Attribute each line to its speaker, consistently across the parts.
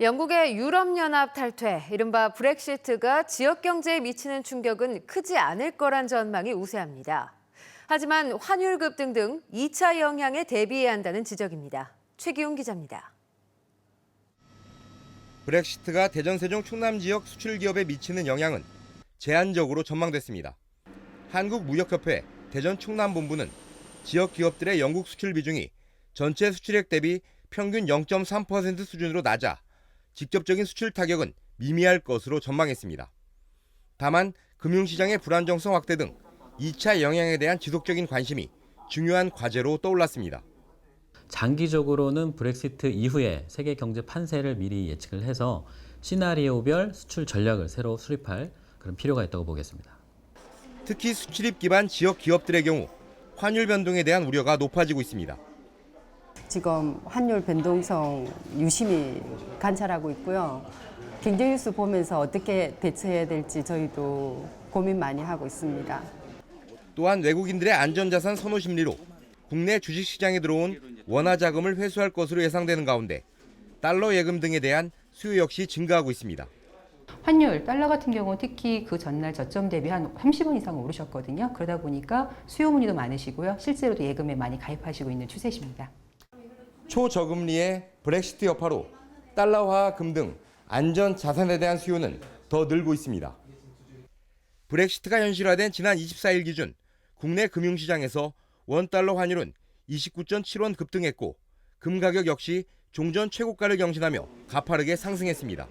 Speaker 1: 영국의 유럽연합 탈퇴, 이른바 브렉시트가 지역 경제에 미치는 충격은 크지 않을 거란 전망이 우세합니다. 하지만 환율 급등 등 2차 영향에 대비해야 한다는 지적입니다. 최기웅 기자입니다.
Speaker 2: 브렉시트가 대전 세종 충남 지역 수출 기업에 미치는 영향은 제한적으로 전망됐습니다. 한국무역협회 대전 충남본부는 지역 기업들의 영국 수출 비중이 전체 수출액 대비 평균 0.3% 수준으로 낮아 직접적인 수출 타격은 미미할 것으로 전망했습니다. 다만 금융시장의 불안정성 확대 등 2차 영향에 대한 지속적인 관심이 중요한 과제로 떠올랐습니다.
Speaker 3: 장기적으로는 브렉시트 이후에 세계 경제 판세를 미리 예측을 해서 시나리오별 수출 전략을 새로 수립할 그런 필요가 있다고 보겠습니다.
Speaker 2: 특히 수출입 기반 지역 기업들의 경우 환율 변동에 대한 우려가 높아지고 있습니다.
Speaker 4: 지금 환율 변동성 유심히 관찰하고 있고요. 경제 뉴스 보면서 어떻게 대처해야 될지 저희도 고민 많이 하고 있습니다.
Speaker 2: 또한 외국인들의 안전자산 선호 심리로 국내 주식시장에 들어온 원화 자금을 회수할 것으로 예상되는 가운데 달러 예금 등에 대한 수요 역시 증가하고 있습니다.
Speaker 5: 환율, 달러 같은 경우는 특히 그 전날 저점 대비 한 30원 이상 오르셨거든요. 그러다 보니까 수요 문의도 많으시고요. 실제로도 예금에 많이 가입하시고 있는 추세십니다.
Speaker 2: 초저금리의 브렉시트 여파로 달러화 금 등 안전 자산에 대한 수요는 더 늘고 있습니다. 브렉시트가 현실화된 지난 24일 기준 국내 금융시장에서 원달러 환율은 29.7원 급등했고 금 가격 역시 종전 최고가를 경신하며 가파르게 상승했습니다.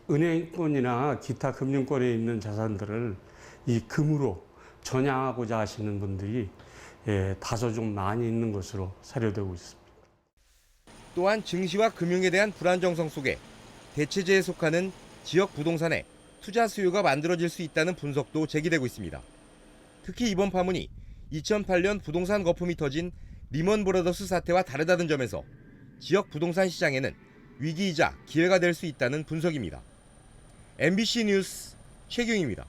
Speaker 6: 은행권이나 기타 금융권에 있는 자산들을 이 금으로 전향하고자 하시는 분들이 다소 좀 많이 있는 것으로 사료되고 있습니다.
Speaker 2: 또한 증시와 금융에 대한 불안정성 속에 대체제에 속하는 지역 부동산에 투자 수요가 만들어질 수 있다는 분석도 제기되고 있습니다. 특히 이번 파문이 2008년 부동산 거품이 터진 리먼 브라더스 사태와 다르다는 점에서 지역 부동산 시장에는 위기이자 기회가 될 수 있다는 분석입니다. MBC 뉴스 최경입니다.